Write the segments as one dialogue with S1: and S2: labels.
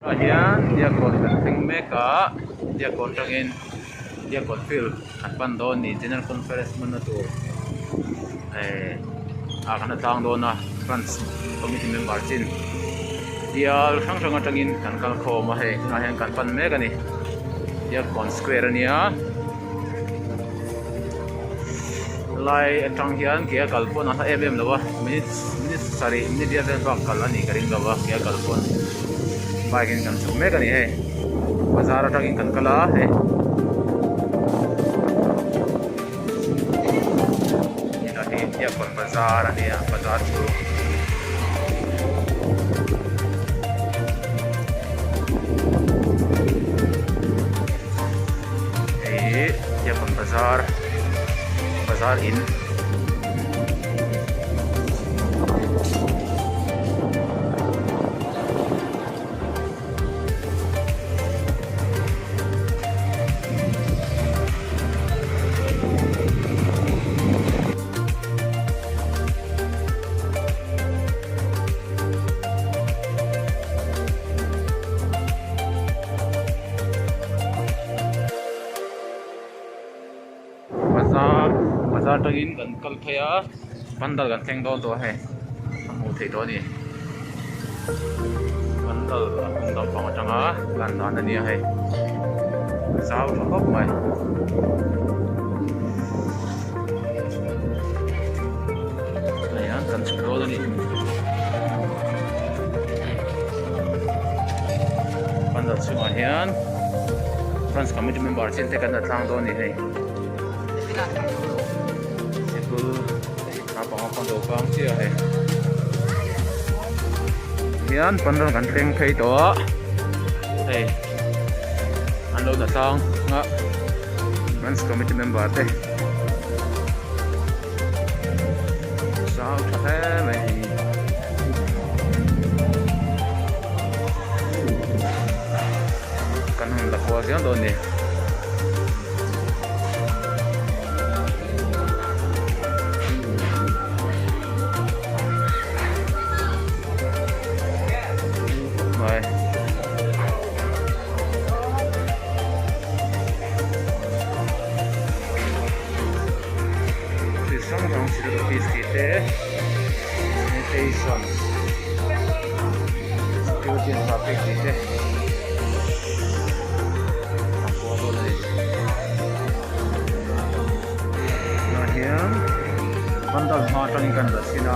S1: Ahian dia kon thing meka dia kon tangin dia kon fil an pandon ni Gen.Conference mana tu akan datang dona France committee member chin dia sang tangin kan kal kho ma he ahian kan pan meka ni dia kon square nia lai atang hian kia kalpon asa lawa minute sorry minute dia ben bak kal ani karing lawa kia kalpon bagian kan sume kan ni bazar atangin kan kala ini dia kon bazar ni bazar tu dia kon bazar in bazar tangin kan kalphaya pandal kan theng don to he amu thei do ni pandal ang dam pang atanga kan dan ni he sao thok mai ayan kan scroll ni pandal sunga hian France committee member chin te kan Hnatlang do ni he apa do pang chia he hian pandal kan thleng phei to an lo na tang nga France committee member te sao tha he mai kan hum la kwa siang do ni sometimes you do this meditation student topic nah here pandal matang ikan dasina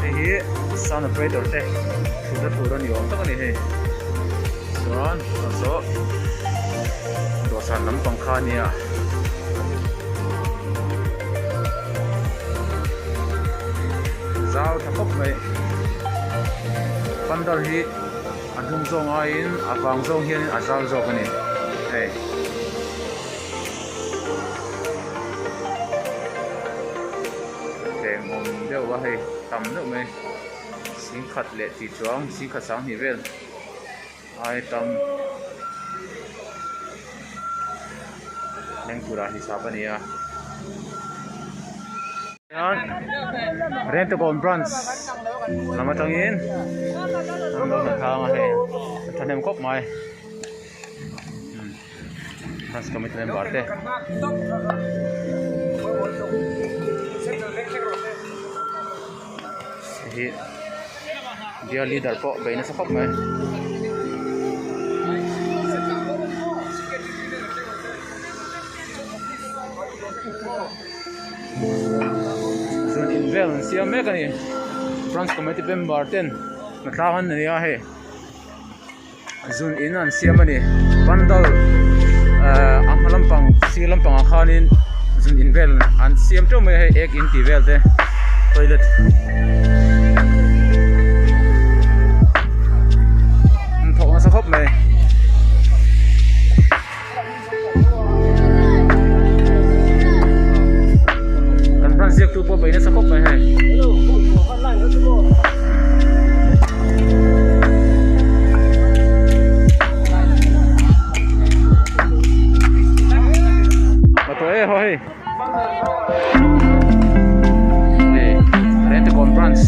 S1: ini sound operator teh sudah turun di otak ni he soan so dosa nam pangkhania zau thakop mai pandal hi adung zong ain apang zong hian azal zo kani mom deu wa hei tam no mai sing khat le ti chuang sing khat sang ni vel ai tam nang pura hisab ania Gen.Conference nama tangin ang lo na thang he thanem kop mai France committee member te dia leader po bay na sa kop mai Zun invel siya meka ni France committee member ten Hnatlang ni he zun inan siya mani pandal amalampang silampang akhanin zun invel an siam to me he ek in tivel te toilet thok na sa khop me Siap tu po bayna sa kop mai hai bato hoi Gen.Conference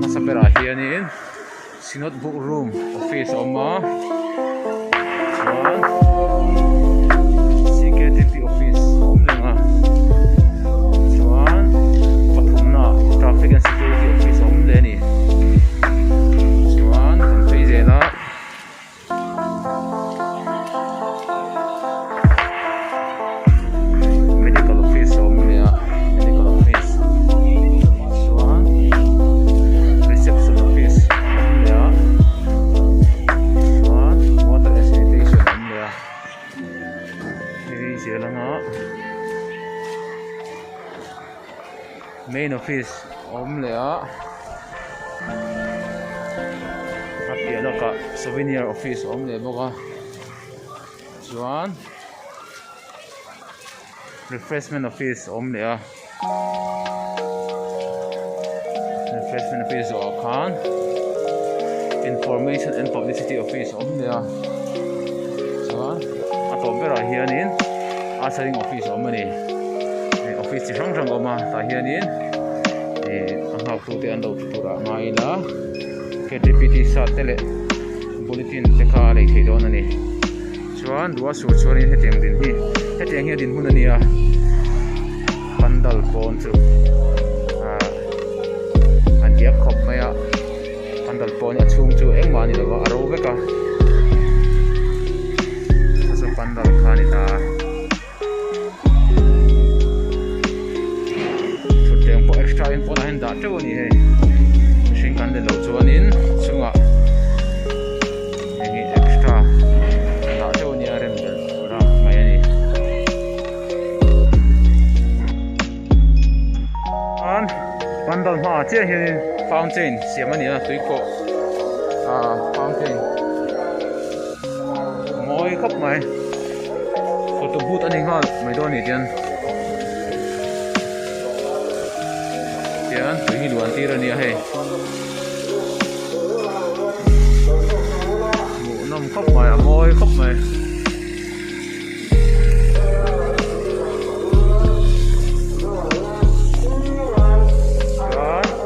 S1: masapera hianin notebook room office oma KTP office omlenga chuan pathumna traffic and security office omleni chuan kan thei zela medical office omlea medical office chuan reception office omlea chuan water and sanitation omlea hei zelanga main office omlea apialaka souvenir office omle boka chuan refreshment office omlea refreshment office khan information and publicity office omlea chuan atobera hianin asaring office omani office chi hrang hrang oma ta hianin angau tu te an lo tura ngaila KTP sa tele bulletin te kha le theidon ani chuan dua sur chuanin heteng din hi heteng hi din hunania pandal pon chu an dia khop maya pandal pon ya chung chu engmani lawa aro beka asa pandal khani ta chuteng po extra info na henda tewani he machine kan de lo chuanin chunga hi extra na tewani arem ra mai ani an pandal ma che hi fountain siamani na tuiko fountain moi khop mai photo booth ani ha mai do ni tian tian tui luan tira ni he mu nom khop mai moi khop mai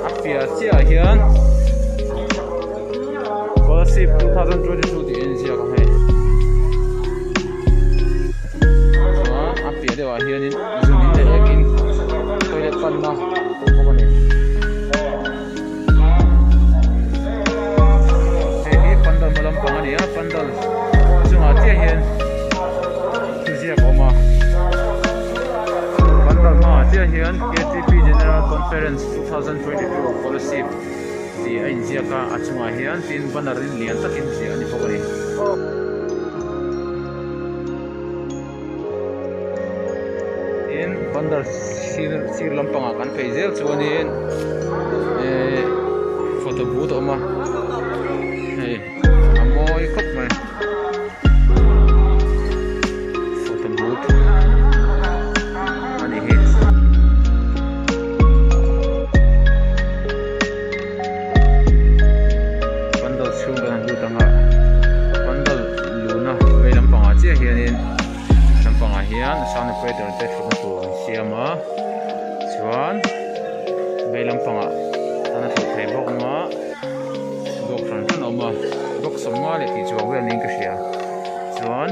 S1: apia chia hian scholarship 2022 ti NCA ka he apia dewa hianin zunin de ekin toilet panna kokani pandal malam pangani ya pandal chunga tia hian tuzia koma pandal ma tia hian KTP Gen.Conference 2022 policy di ain ka achunga hian tin banarin lian takin si ani kokani in pandal sir lampanga kan phaisel chuanin photo booth oma hey amoi khop mai photo booth ani he pandal chunga lutanga pandal luna velam panga che hianin lampanga hian sound operator te thuna tu siama chuan velam panga ana tu thei bok ma bok ran tan oma bok samma le ti chuang vel ning ka sia chuan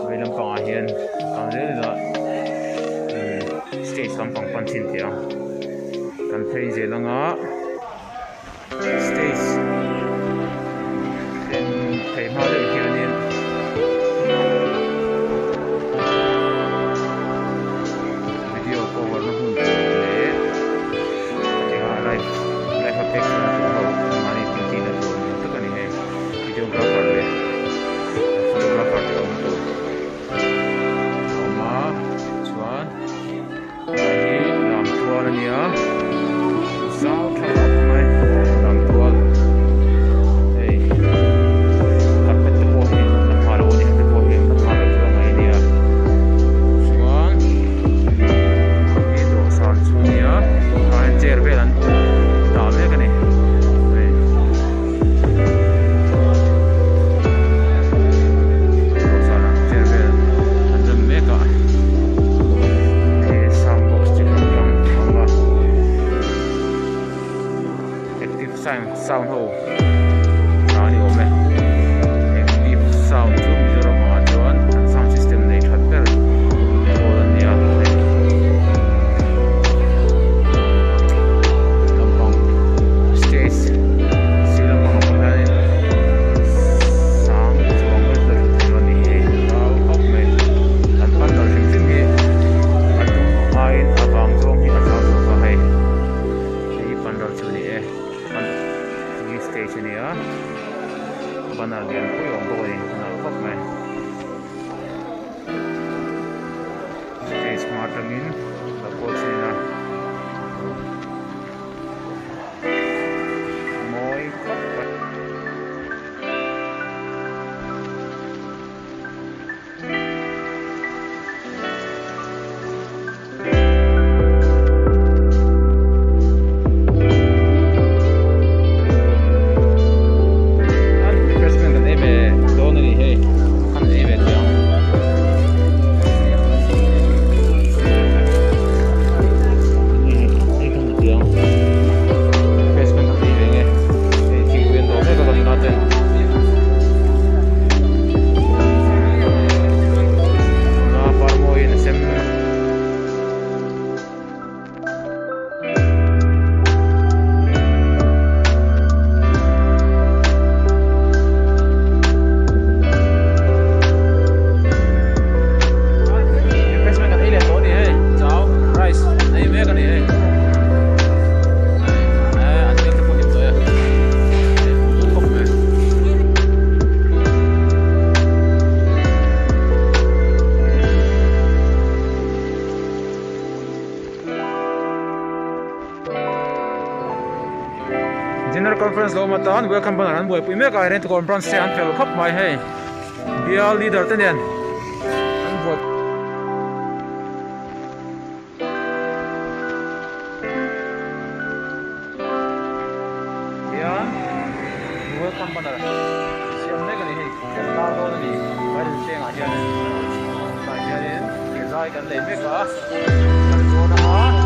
S1: velam panga hian kan re la stage lampang panchin tia kan thei je langa stage then thei ma le hianin video cover na hun le live update na tu mani tinti na tu to kani hai videographer le photographer te om to oma chuan ai lam tual ania sao tha mai lam tual ei carpet te po hi na phalo ni te po hi na phalo tu ngai nia chuan video san chunia chair velan da me kani sound ho rani ome active sound zoom zero ma chuan sound system nei that ber all ania lampang stage silampang phanin sang chuang ber ber rani he rau hop me an pandal sim sim hi atum ain awang zong hi asaw so ka hai ei pandal chuni e station here banal game ko yung boy na pop me stay smart again the coach na moy pop Gen.Conference lo matan welcome banan boy pui me ka rent conference se an fel khap mai he Bial leader ten an boy ya welcome banan siam ne ka ni he ta lo ni bai se nga ja ne ba ja ne ke zai kan le me ka kan zo na